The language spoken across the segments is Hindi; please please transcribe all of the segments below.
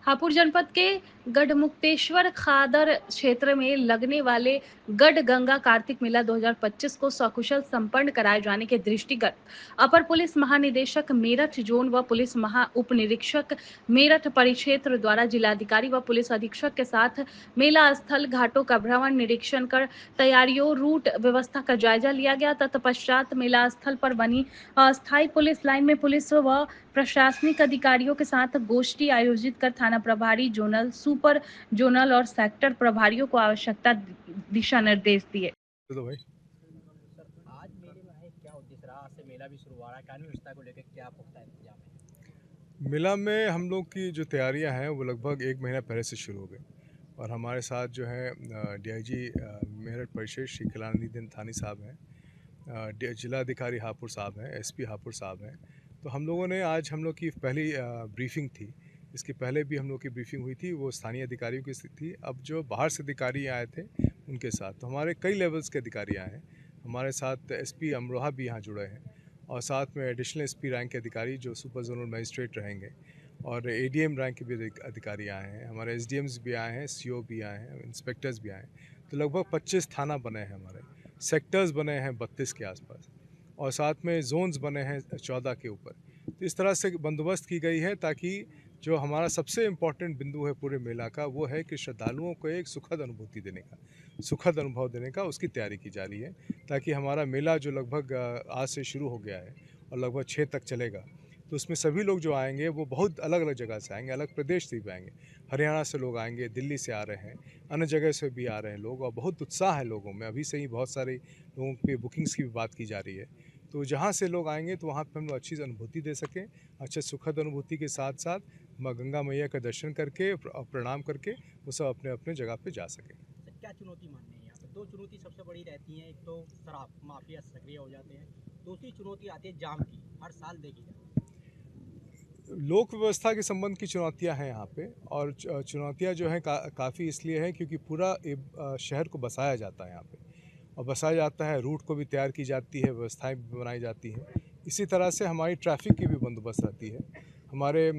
हापुड़ जनपद के गढ़मुक्तेश्वर खादर क्षेत्र में लगने वाले गढ़ गंगा कार्तिक मेला 2025 को सकुशल संपन्न कराए जाने के दृष्टिगत अपर पुलिस महानिदेशक मेरठ जोन व पुलिस महा उप निरीक्षक मेरठ परिक्षेत्र द्वारा जिलाधिकारी व पुलिस अधीक्षक के साथ मेला स्थल घाटों का भ्रमण निरीक्षण कर तैयारियों रूट व्यवस्था का जायजा लिया गया। तत्पश्चात मेला स्थल पर बनी अस्थायी पुलिस लाइन में पुलिस व प्रशासनिक अधिकारियों के साथ गोष्ठी आयोजित कर थाना प्रभारी, जोनल, सुपर जोनल और सेक्टर प्रभारियों को आवश्यकता दिशा निर्देश दिए। तो भाई आज मेले में है, क्या उद्देश्य रहा? आज से मेला भी शुरू हो रहा है, कानूनी व्यवस्था को लेकर क्या पुख्ता इंतजाम है? मेला में हम लोग की जो तैयारियां हैं वो लगभग 1 महीना पहले से शुरू हो गई और हमारे साथ जो है डीआईजी मेरठ परिक्षेत्र श्री कलानिधि थानी साहब हैं, जिलाधिकारी हापुड़ साहब हैं, एसपी हापुड़ साहब हैं। तो हम लोगों ने आज हम लोग की पहली ब्रीफिंग थी। इसके पहले भी हम लोग की ब्रीफिंग हुई थी, वो स्थानीय अधिकारियों की थी। अब जो बाहर से अधिकारी आए थे उनके साथ, तो हमारे कई लेवल्स के अधिकारी आए हैं। हमारे साथ एसपी अमरोहा भी यहाँ जुड़े हैं और साथ में एडिशनल एसपी रैंक के अधिकारी जो सुपर जोनल मजिस्ट्रेट रहेंगे और एडीएम रैंक के भी अधिकारी आए हैं। हमारे एसडीएम्स भी आए हैं, सीओ भी आए हैं, इंस्पेक्टर्स भी आए हैं। तो लगभग 25 थाना बने हैं, हमारे सेक्टर्स बने हैं 32 के आसपास और साथ में जोन्स बने हैं 14 के ऊपर। तो इस तरह से बंदोबस्त की गई है ताकि जो हमारा सबसे इम्पॉर्टेंट बिंदु है पूरे मेला का, वो है कि श्रद्धालुओं को एक सुखद अनुभूति देने का, सुखद अनुभव देने का उसकी तैयारी की जा रही है ताकि हमारा मेला जो लगभग आज से शुरू हो गया है और लगभग 6 तक चलेगा, तो उसमें सभी लोग जो आएंगे वो बहुत अलग अलग जगह से आएंगे, अलग प्रदेश से भी आएंगे। हरियाणा से लोग आएंगे, दिल्ली से आ रहे हैं, अन्य जगह से भी आ रहे हैं लोग और बहुत उत्साह है लोगों में। अभी से ही बहुत सारे लोगों पे बुकिंग्स की भी बात की जा रही है। तो जहाँ से लोग आएंगे तो वहाँ पर हम लोग अच्छी अनुभूति दे सकें, अच्छे सुखद अनुभूति के साथ साथ माँ गंगा मैया का दर्शन करके प्रणाम करके वो सब अपने अपने जगह पे जा सकें। सर, क्या चुनौती माननी है यहाँ पे? दो चुनौती सबसे बड़ी रहती हैं, एक तो शराब माफिया सक्रिय हो जाते हैं, दूसरी चुनौती आती है जाम की, हर साल देखी जाती है। लोक व्यवस्था के संबंध की चुनौतियां हैं यहाँ पे और चुनौतियां जो हैं काफ़ी इसलिए हैं क्योंकि पूरा शहर को बसाया जाता है यहाँ पे और बसाया जाता है, रूट को भी तैयार की जाती है, व्यवस्थाएं भी बनाई जाती हैं। इसी तरह से हमारी ट्रैफिक की भी बंदोबस्त रहती है। हमारे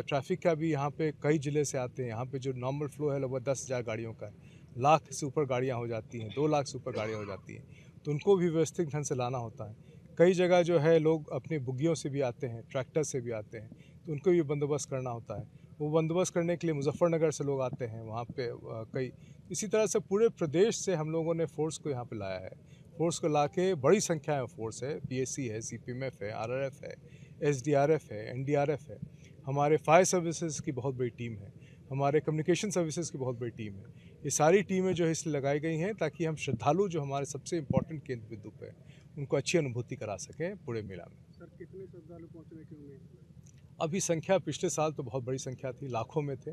ट्रैफिक का भी यहाँ पे कई ज़िले से आते हैं। यहाँ पे जो नॉर्मल फ्लो है लगभग 10,000 गाड़ियों का है, लाख से ऊपर गाड़ियाँ हो जाती हैं, 2 लाख से ऊपर गाड़ियाँ हो जाती हैं, तो उनको भी व्यवस्थित ढंग से लाना होता है। कई जगह जो है लोग अपनी बुग्गियों से भी आते हैं, ट्रैक्टर से भी आते हैं, तो उनको भी बंदोबस्त करना होता है। वो बंदोबस्त करने के लिए मुजफ्फरनगर से लोग आते हैं वहाँ पे कई। इसी तरह से पूरे प्रदेश से हम लोगों ने फोर्स को यहाँ पे लाया है। फोर्स को ला के बड़ी संख्या में फोर्स है, पीएससी है, सीपीएमएफ है, आरआरएफ है, एसडीआरएफ है, एनडीआरएफ है, हमारे फायर सर्विसेज की बहुत बड़ी टीम है, हमारे कम्युनिकेशन सर्विसेज की बहुत बड़ी टीम है। ये सारी टीमें जो है इसलिए लगाई गई हैं ताकि हम श्रद्धालु जो हमारे सबसे इम्पोर्टेंट केंद्र बिंदु पे उनको अच्छी अनुभूति करा सकें पूरे मेला में। सर, कितने श्रद्धालु पहुंचने की उम्मीद है? अभी संख्या पिछले साल तो बहुत बड़ी संख्या थी, लाखों में थे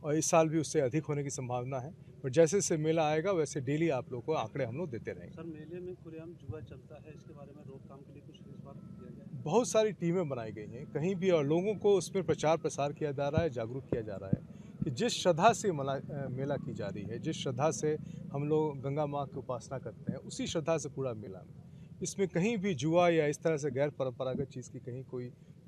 और इस साल भी उससे अधिक होने की संभावना है। पर जैसे जैसे मेला आएगा वैसे डेली आप लोगों को आंकड़े हम लोग देते रहेंगे। सर, मेले में खुलेआम जुआ चलता है, इसके बारे में रोकथाम के लिए कुछ इस बार किया गया है? बहुत सारी टीमें बनाई गई हैं कहीं भी और लोगों को उसमें प्रचार प्रसार किया जा रहा है, जागरूक किया जा रहा है कि जिस श्रद्धा से मेला की जा रही है, जिस श्रद्धा से हम लोग गंगा माँ की उपासना करते हैं, उसी श्रद्धा से पूरा मेला में इसमें कहीं भी जुआ या इस तरह से गैर परंपरागत चीज़ की कहीं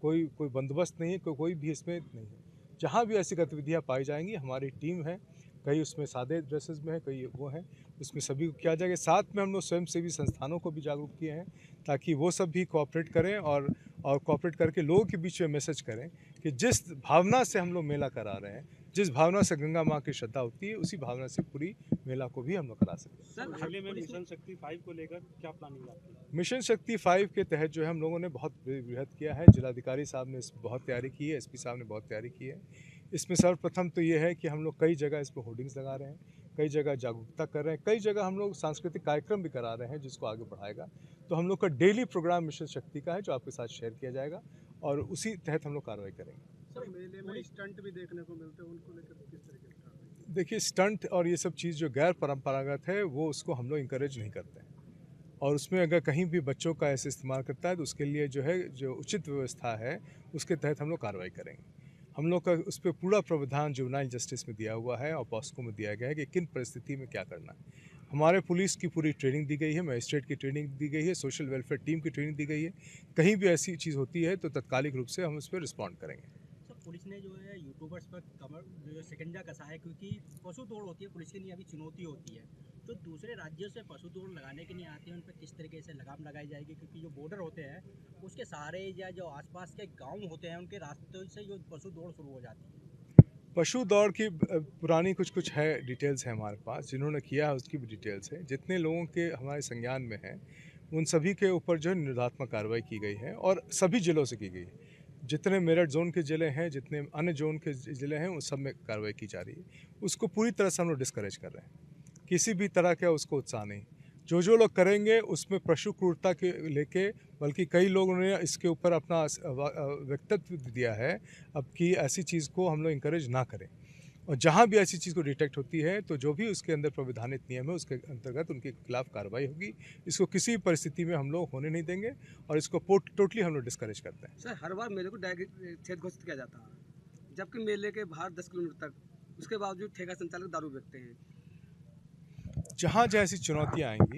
कोई बंदोबस्त नहीं है, कोई भी इसमें नहीं है। जहाँ भी ऐसी गतिविधियाँ पाई जाएंगी हमारी टीम है, कई उसमें सादे ड्रेसेस में है, कई वो हैं, उसमें सभी को किया जाएगा। साथ में हम लोग स्वयंसेवी संस्थानों को भी जागरूक किए हैं ताकि वो सब भी कोऑपरेट करें और कोऑपरेट करके लोगों के बीच में मैसेज करें कि जिस भावना से हम लोग मेला करा रहे हैं, जिस भावना से गंगा माँ की श्रद्धा होती है, उसी भावना से पूरी मेला को भी हम लोग करा सकते हैं। सर, मेले में मिशन शक्ति 5 को लेकर क्या प्लानिंग आपकी? मिशन शक्ति 5 के तहत जो है हम लोगों ने बहुत बृहद किया है। जिलाधिकारी साहब ने इस बहुत तैयारी की है, एसपी साहब ने बहुत तैयारी की है। इसमें सर्वप्रथम तो ये है कि हम लोग कई जगह इस पर होर्डिंग्स लगा रहे हैं, कई जगह जागरूकता कर रहे हैं, कई जगह हम लोग सांस्कृतिक कार्यक्रम भी करा रहे हैं जिसको आगे बढ़ाएगा। तो हम लोग का डेली प्रोग्राम मिशन शक्ति का है जो आपके साथ शेयर किया जाएगा और उसी तहत हम लोग कार्रवाई करेंगे। सर, मेले में स्टंट भी देखने को मिलते हैं, उनको लेकर किस तरीके से कार्रवाई? देखिए, स्टंट और ये सब चीज़ जो गैर परंपरागत है वो उसको हम लोग इंकरेज नहीं करते हैं और उसमें अगर कहीं भी बच्चों का ऐसे इस्तेमाल करता है तो उसके लिए जो है जो उचित व्यवस्था है उसके तहत हम लोग कार्रवाई करेंगे। हम लोग का उस पर पूरा प्रावधान जुवेनाइल जस्टिस में दिया हुआ है और पॉस्को में दिया गया है कि किन परिस्थिति में क्या करना है। हमारे पुलिस की पूरी ट्रेनिंग दी गई है, मजिस्ट्रेट की ट्रेनिंग दी गई है, सोशल वेलफेयर टीम की ट्रेनिंग दी गई है। कहीं भी ऐसी चीज़ होती है तो तत्कालिक रूप से हम उस पर रिस्पॉन्ड करेंगे। सर पुलिस ने जो है यूट्यूबर्स पर कमर जो शिकंजा कसा है, क्योंकि पशु दौड़ होती है पुलिस के लिए अभी चुनौती होती है। जो दूसरे राज्यों से पशु दौड़ लगाने के लिए आते हैं उन पर किस तरीके से लगाम लगाई जाएगी, क्योंकि जो बॉर्डर होते हैं उसके सहारे या जो आसपास के गांव होते हैं उनके रास्तों से जो पशु दौड़ शुरू हो जाती है। पशु दौड़ की पुरानी कुछ है डिटेल्स है हमारे पास, जिन्होंने किया है उसकी भी डिटेल्स है। जितने लोगों के हमारे संज्ञान में हैं उन सभी के ऊपर जो है निरोधात्मक कार्रवाई की गई है और सभी जिलों से की गई है। जितने मेरठ जोन के ज़िले हैं, जितने अन्य जोन के ज़िले हैं, उन सब में कार्रवाई की जा रही है। उसको पूरी तरह से हम लोग डिस्करेज कर रहे हैं। किसी भी तरह का उसको उत्साह नहीं। जो लोग करेंगे उसमें पशु क्रूरता के लेके, बल्कि कई लोगों ने इसके ऊपर अपना व्यक्तित्व दिया है अब कि ऐसी चीज़ को हम लोग इंकरेज ना करें। और जहाँ भी ऐसी चीज़ को डिटेक्ट होती है तो जो भी उसके अंदर प्रविधानित नियम है उसके अंतर्गत उनके खिलाफ कार्रवाई होगी। इसको किसी भी परिस्थिति में हम लोग होने नहीं देंगे और इसको टोटली हम लोग डिस्करेज करते हैं। सर हर बार मेले को छेद घोषित किया जाता है, जबकि मेले के बाहर 10 किलोमीटर तक उसके बावजूद ठेका संचालक दारू बेचते हैं। जहाँ जहाँ ऐसी चुनौतियाँ आएंगी